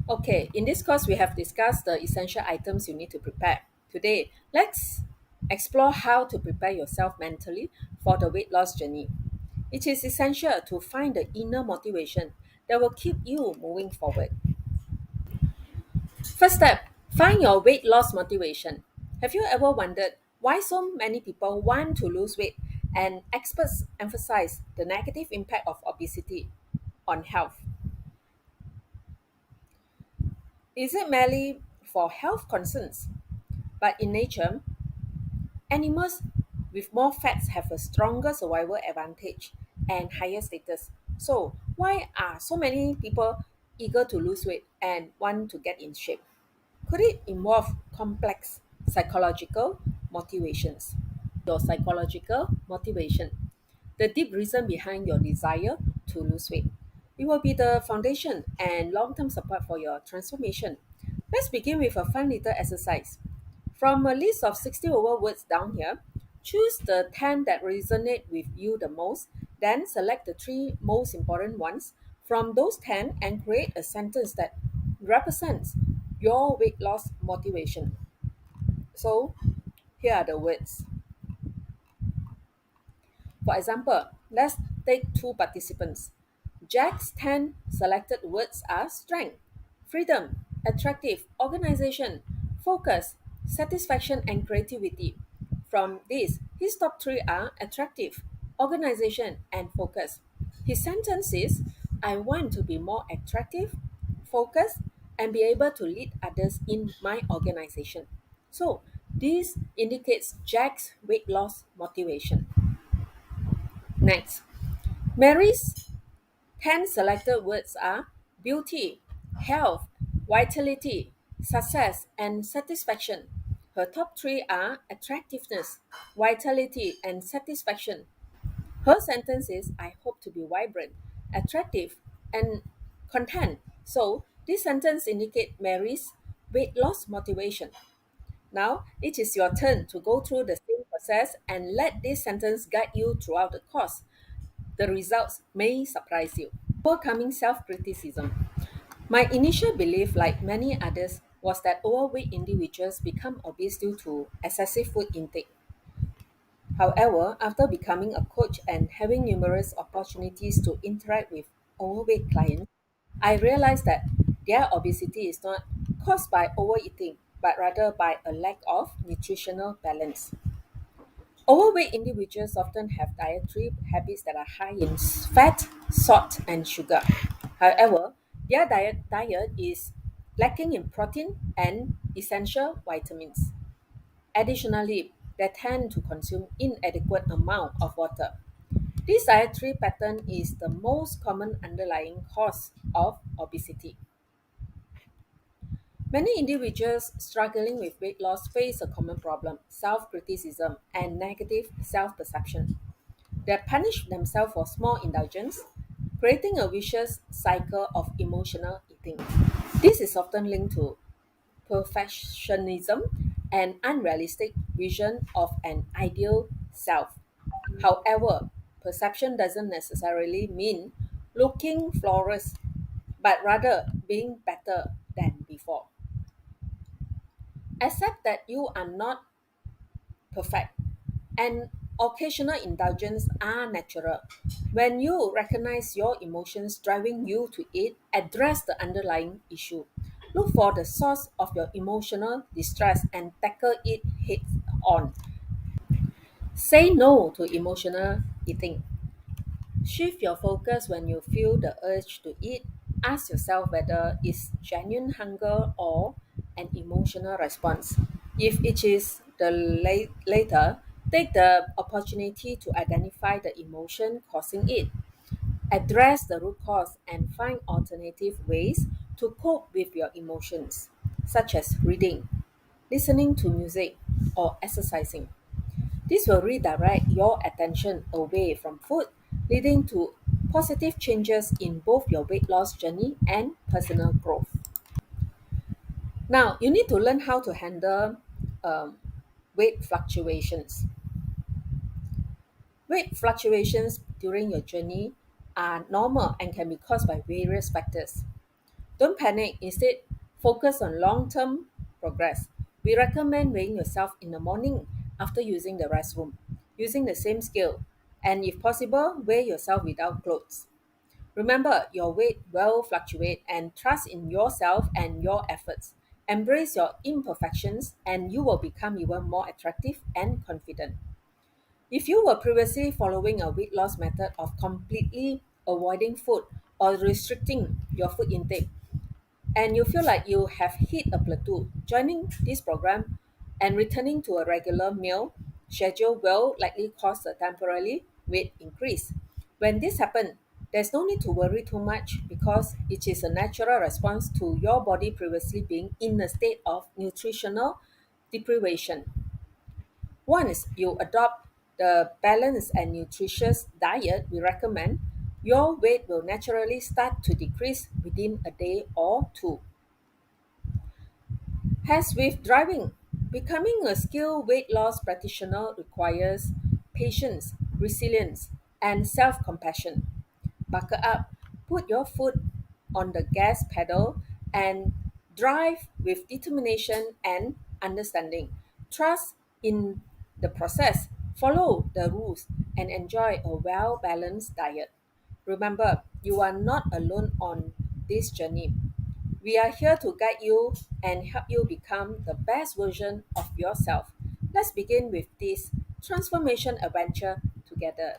Okay, in this course, we have discussed the essential items you need to prepare. Today, let's explore how to prepare yourself mentally for the weight loss journey. It is essential to find the inner motivation that will keep you moving forward. First step, find your weight loss motivation. Have you ever wondered why so many people want to lose weight and experts emphasize the negative impact of obesity on health? Is it merely for health concerns? But in nature, animals with more fats have a stronger survival advantage and higher status. So, why are so many people eager to lose weight and want to get in shape? Could it involve complex psychological motivations? Your psychological motivation, the deep reason behind your desire to lose weight. It will be the foundation and long term support for your transformation. Let's begin with a fun little exercise. From a list of 60 over words down here, choose the 10 that resonate with you the most, then select the three most important ones from those 10 and create a sentence that represents your weight loss motivation. So, here are the words. For example, let's take two participants. Jack's 10 selected words are strength, freedom, attractive, organization, focus, satisfaction, and creativity. From these, his top three are attractive, organization, and focus. His sentence is I want to be more attractive, focused, and be able to lead others in my organization. So, this indicates Jack's weight loss motivation. Next, Mary's 10 selected words are beauty, health, vitality, success, and satisfaction. Her top three are attractiveness, vitality, and satisfaction. Her sentence is I hope to be vibrant, attractive, and content. So, this sentence indicates Mary's weight loss motivation. Now, it is your turn to go through the same process and let this sentence guide you throughout the course. The results may surprise you. Overcoming self criticism. My initial belief, like many others, was that overweight individuals become obese due to excessive food intake. However, after becoming a coach and having numerous opportunities to interact with overweight clients, I realized that their obesity is not caused by overeating, but rather by a lack of nutritional balance. Overweight individuals often have dietary habits that are high in fat, salt, and sugar. However, their diet is lacking in protein and essential vitamins. Additionally, they tend to consume inadequate amount of water. This dietary pattern is the most common underlying cause of obesity. Many individuals struggling with weight loss face a common problem self criticism and negative self perception. They punish themselves for small indulgence, creating a vicious cycle of emotional eating. This is often linked to perfectionism and unrealistic vision of an ideal self. However, perception doesn't necessarily mean looking flawless, but rather being better than before. Accept that you are not perfect and occasional indulgence are natural. When you recognize your emotions driving you to eat, address the underlying issue. Look for the source of your emotional distress and tackle it head on. Say no to emotional eating. Shift your focus when you feel the urge to eat. Ask yourself whether it's genuine hunger or an emotional response. If it is the later, take the opportunity to identify the emotion causing it. Address the root cause and find alternative ways to cope with your emotions, such as reading, listening to music, or exercising. This will redirect your attention away from food, leading to positive changes in both your weight loss journey and personal growth. Now, you need to learn how to handle um, weight fluctuations. Weight fluctuations during your journey are normal and can be caused by various factors. Don't panic, instead, focus on long term progress. We recommend weighing yourself in the morning after using the restroom, using the same scale, and if possible, weigh yourself without clothes. Remember, your weight will fluctuate and trust in yourself and your efforts. Embrace your imperfections and you will become even more attractive and confident. If you were previously following a weight loss method of completely avoiding food or restricting your food intake, and you feel like you have hit a plateau, joining this program and returning to a regular meal schedule will likely cause a temporary weight increase. When this happens, there's no need to worry too much because it is a natural response to your body previously being in a state of nutritional deprivation. Once you adopt the balanced and nutritious diet we recommend, your weight will naturally start to decrease within a day or two. As with driving, becoming a skilled weight loss practitioner requires patience, resilience, and self compassion. Buckle up, put your foot on the gas pedal, and drive with determination and understanding. Trust in the process, follow the rules, and enjoy a well balanced diet. Remember, you are not alone on this journey. We are here to guide you and help you become the best version of yourself. Let's begin with this transformation adventure together.